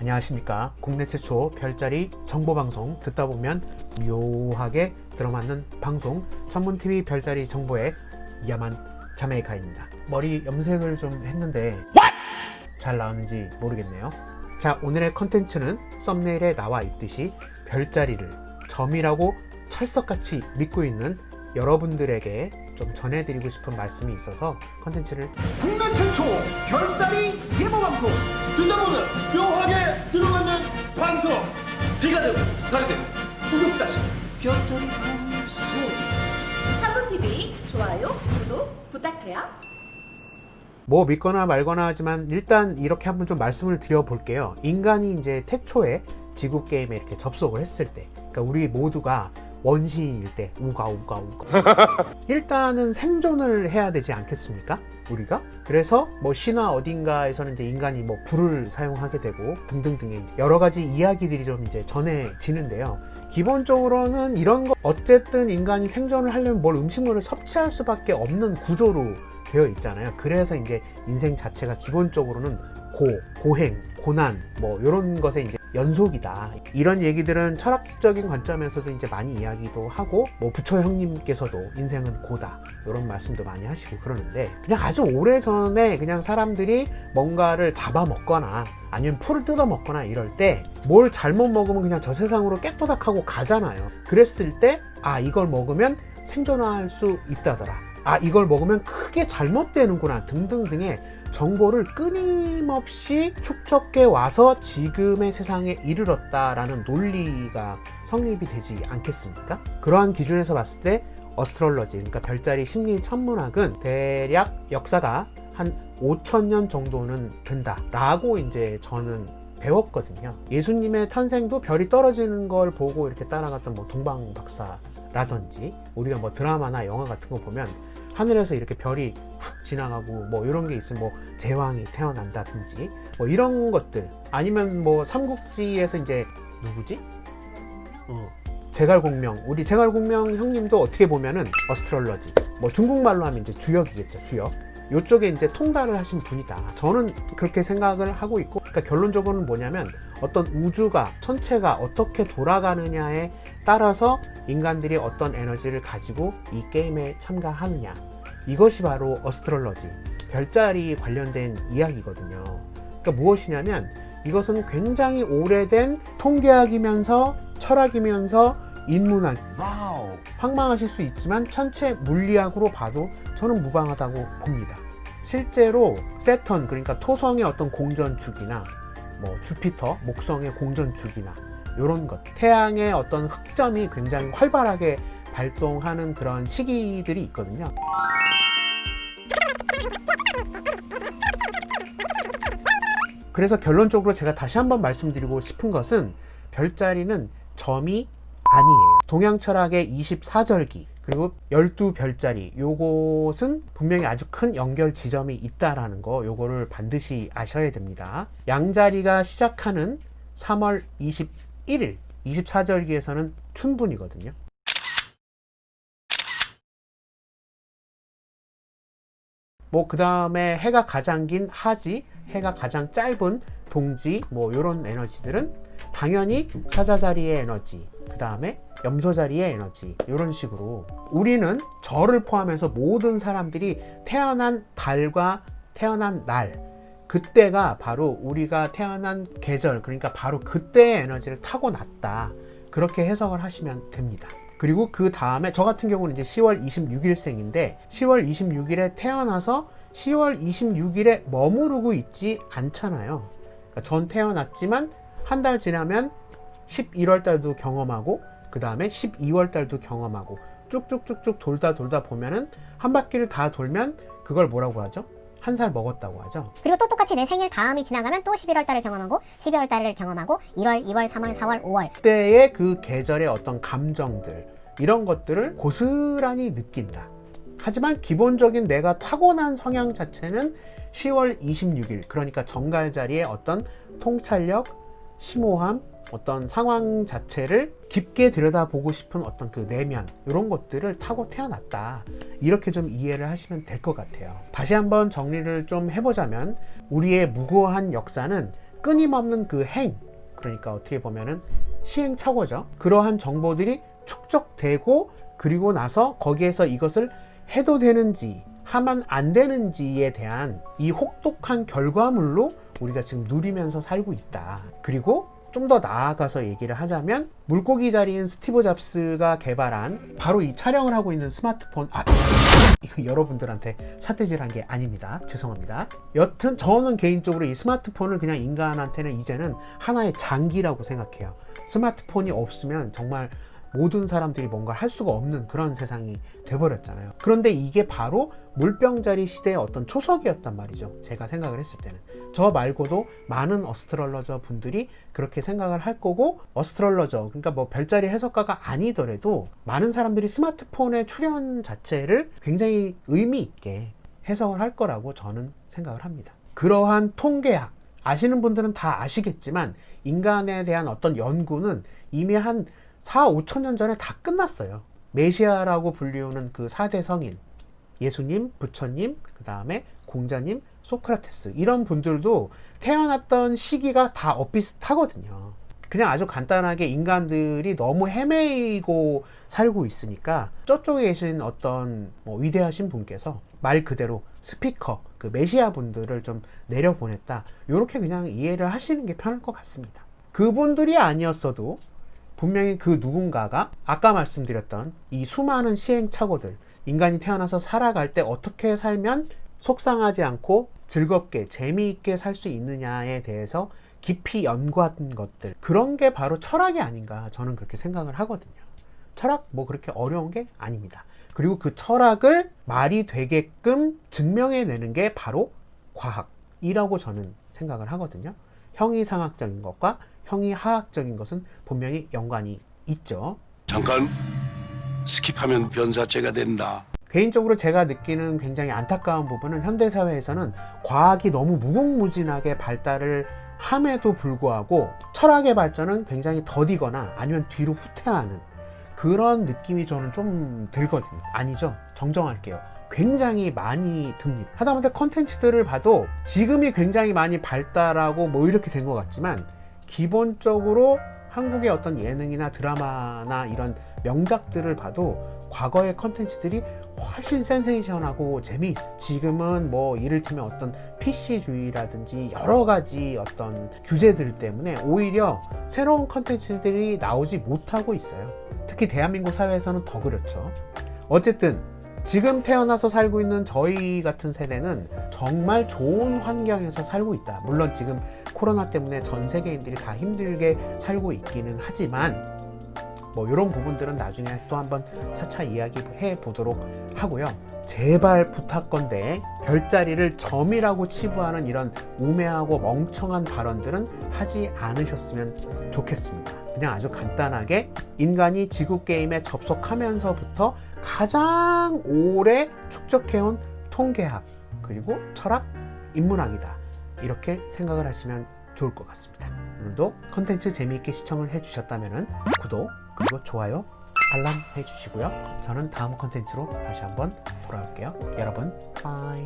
안녕하십니까. 국내 최초 별자리 정보방송, 듣다 보면 묘하게 들어맞는 방송 천문TV 별자리 정보의 야만 자메이카입니다. 머리 염색을 좀 했는데 잘 나왔는지 모르겠네요. 자, 오늘의 컨텐츠는 썸네일에 나와 있듯이 별자리를 점이라고 철석같이 믿고 있는 여러분들에게 좀 전해드리고 싶은 말씀이 있어서 컨텐츠를 국내 최초 별자리 예보방송, 듣다 보면 묘하게 들어맞는 방송. 비가든 살든 구독다시 별자리 방송. 천문TV 좋아요, 구독 부탁해요. 뭐 믿거나 말거나 하지만 일단 이렇게 한번 좀 말씀을 드려볼게요. 인간이 이제 태초에 지구 게임에 이렇게 접속을 했을 때, 그러니까 우리 모두가 원시인일 때 우가 일단은 생존을 해야 되지 않겠습니까? 우리가? 그래서 뭐 신화 어딘가에서는 이제 인간이 뭐 불을 사용하게 되고 등등등의 이제 여러 가지 이야기들이 좀 이제 전해지는데요. 기본적으로는 이런 거 어쨌든 인간이 생존을 하려면 뭘 음식물을 섭취할 수밖에 없는 구조로 되어 있잖아요. 그래서 이제 인생 자체가 기본적으로는 고행, 고난 뭐 이런 것에 이제 연속이다. 이런 얘기들은 철학적인 관점에서도 이제 많이 이야기도 하고, 뭐 부처 형님께서도 인생은 고다 이런 말씀도 많이 하시고 그러는데, 그냥 아주 오래전에 그냥 사람들이 뭔가를 잡아먹거나 아니면 풀을 뜯어먹거나 이럴 때 뭘 잘못 먹으면 그냥 저 세상으로 깨꼬닥하고 가잖아요. 그랬을 때 이걸 먹으면 생존할 수 있다더라, 이걸 먹으면 크게 잘못되는구나 등등등의 정보를 끊임없이 축적해 와서 지금의 세상에 이르렀다라는 논리가 성립이 되지 않겠습니까? 그러한 기준에서 봤을 때 어스트롤러지, 그러니까 별자리 심리 천문학은 대략 역사가 한 5,000년 정도는 된다라고 이제 저는 배웠거든요. 예수님의 탄생도 별이 떨어지는 걸 보고 이렇게 따라갔던 뭐 동방 박사라든지, 우리가 뭐 드라마나 영화 같은 거 보면 하늘에서 이렇게 별이 훅 지나가고 뭐 이런 게 있으면 뭐 제왕이 태어난다든지 뭐 이런 것들, 아니면 뭐 삼국지에서 이제 누구지? 제갈공명, 우리 제갈공명 형님도 어떻게 보면은 어스트롤러지, 뭐 중국말로 하면 이제 주역이겠죠, 주역. 요쪽에 이제 통달을 하신 분이다. 저는 그렇게 생각을 하고 있고, 그러니까 결론적으로는 뭐냐면 어떤 우주가 천체가 어떻게 돌아가느냐에 따라서 인간들이 어떤 에너지를 가지고 이 게임에 참가하느냐, 이것이 바로 어스트롤러지, 별자리 관련된 이야기거든요. 그러니까 무엇이냐면 이것은 굉장히 오래된 통계학이면서 철학이면서 인문학, 황망하실 수 있지만 천체 물리학으로 봐도 저는 무방하다고 봅니다. 실제로 세턴, 그러니까 토성의 어떤 공전축이나 뭐 주피터, 목성의 공전축이나 이런 것, 태양의 어떤 흑점이 굉장히 활발하게 발동하는 그런 시기들이 있거든요. 그래서 결론적으로 제가 다시 한번 말씀드리고 싶은 것은 별자리는 점이 아니에요. 동양 철학의 24절기 그리고 12별자리, 요것은 분명히 아주 큰 연결 지점이 있다라는 거, 요거를 반드시 아셔야 됩니다. 양자리가 시작하는 3월 21일 24절기에서는 춘분이거든요. 뭐 그 다음에 해가 가장 긴 하지, 해가 가장 짧은 동지, 뭐 요런 에너지들은 당연히 사자자리의 에너지, 그 다음에 염소자리의 에너지, 이런 식으로 우리는 저를 포함해서 모든 사람들이 태어난 달과 태어난 날, 그때가 바로 우리가 태어난 계절, 그러니까 바로 그때의 에너지를 타고났다, 그렇게 해석을 하시면 됩니다. 그리고 그 다음에 저 같은 경우는 이제 10월 26일생인데 10월 26일에 태어나서 10월 26일에 머무르고 있지 않잖아요. 그러니까 전 태어났지만 한 달 지나면 11월 달도 경험하고 그 다음에 12월 달도 경험하고 쭉쭉쭉쭉 돌다 보면은 한 바퀴를 다 돌면 그걸 뭐라고 하죠? 한 살 먹었다고 하죠. 그리고 또 똑같이 내 생일 다음이 지나가면 또 11월 달을 경험하고 12월 달을 경험하고 1월, 2월, 3월, 4월, 5월. 그때의 그 계절의 어떤 감정들, 이런 것들을 고스란히 느낀다. 하지만 기본적인 내가 타고난 성향 자체는 10월 26일, 그러니까 정갈자리의 어떤 통찰력, 심오함, 어떤 상황 자체를 깊게 들여다보고 싶은 어떤 그 내면, 이런 것들을 타고 태어났다, 이렇게 좀 이해를 하시면 될 것 같아요. 다시 한번 정리를 좀 해보자면 우리의 무고한 역사는 끊임없는 그 행, 그러니까 어떻게 보면은 시행착오죠. 그러한 정보들이 축적되고 그리고 나서 거기에서 이것을 해도 되는지 하면 안 되는지에 대한 이 혹독한 결과물로 우리가 지금 누리면서 살고 있다. 그리고 좀 더 나아가서 얘기를 하자면 물고기 자리인 스티브 잡스가 개발한 바로 이 촬영을 하고 있는 스마트폰, 이거 여러분들한테 삿대질한 게 아닙니다. 죄송합니다. 여튼 저는 개인적으로 이 스마트폰을 그냥 인간한테는 이제는 하나의 장기라고 생각해요. 스마트폰이 없으면 정말 모든 사람들이 뭔가 할 수가 없는 그런 세상이 돼버렸잖아요. 그런데 이게 바로 물병자리 시대의 어떤 초석이었단 말이죠. 제가 생각을 했을 때는. 저 말고도 많은 어스트롤러저 분들이 그렇게 생각을 할 거고, 어스트롤러저, 그러니까 뭐 별자리 해석가가 아니더라도 많은 사람들이 스마트폰의 출현 자체를 굉장히 의미 있게 해석을 할 거라고 저는 생각을 합니다. 그러한 통계학, 아시는 분들은 다 아시겠지만 인간에 대한 어떤 연구는 이미 한 4-5천 년 전에 다 끝났어요. 메시아라고 불리우는 그 4대 성인, 예수님, 부처님, 그 다음에 공자님, 소크라테스, 이런 분들도 태어났던 시기가 다 엇비슷하거든요. 그냥 아주 간단하게 인간들이 너무 헤매이고 살고 있으니까 저쪽에 계신 어떤 위대하신 분께서 말 그대로 스피커, 그 메시아 분들을 좀 내려보냈다, 이렇게 그냥 이해를 하시는 게 편할 것 같습니다. 그분들이 아니었어도 분명히 그 누군가가 아까 말씀드렸던 이 수많은 시행착오들, 인간이 태어나서 살아갈 때 어떻게 살면 속상하지 않고 즐겁게 재미있게 살 수 있느냐에 대해서 깊이 연구한 것들, 그런 게 바로 철학이 아닌가 저는 그렇게 생각을 하거든요. 철학 뭐 그렇게 어려운 게 아닙니다. 그리고 그 철학을 말이 되게끔 증명해내는 게 바로 과학이라고 저는 생각을 하거든요. 형이상학적인 것과 형이하학적인 것은 분명히 연관이 있죠. 잠깐 스킵하면 변사체가 된다. 개인적으로 제가 느끼는 굉장히 안타까운 부분은 현대사회에서는 과학이 너무 무궁무진하게 발달을 함에도 불구하고 철학의 발전은 굉장히 더디거나 아니면 뒤로 후퇴하는 그런 느낌이 저는 좀 들거든요. 아니죠. 정정할게요. 굉장히 많이 듭니다. 하다못해 컨텐츠들을 봐도 지금이 굉장히 많이 발달하고 뭐 이렇게 된 것 같지만 기본적으로 한국의 어떤 예능이나 드라마나 이런 명작들을 봐도 과거의 컨텐츠들이 훨씬 센세이션하고 재미있어요. 지금은 뭐 이를테면 어떤 PC주의라든지 여러 가지 어떤 규제들 때문에 오히려 새로운 컨텐츠들이 나오지 못하고 있어요. 특히 대한민국 사회에서는 더 그렇죠. 어쨌든 지금 태어나서 살고 있는 저희 같은 세대는 정말 좋은 환경에서 살고 있다. 물론 지금 코로나 때문에 전 세계인들이 다 힘들게 살고 있기는 하지만 뭐 이런 부분들은 나중에 또 한번 차차 이야기해 보도록 하고요. 제발 부탁건대 별자리를 점이라고 치부하는 이런 우매하고 멍청한 발언들은 하지 않으셨으면 좋겠습니다. 그냥 아주 간단하게 인간이 지구 게임에 접속하면서부터 가장 오래 축적해온 통계학, 그리고 철학, 인문학이다, 이렇게 생각을 하시면 좋을 것 같습니다. 오늘도 컨텐츠 재미있게 시청을 해주셨다면 구독, 그리고 좋아요, 알람 해주시고요. 저는 다음 컨텐츠로 다시 한번 돌아올게요. 여러분, 빠이.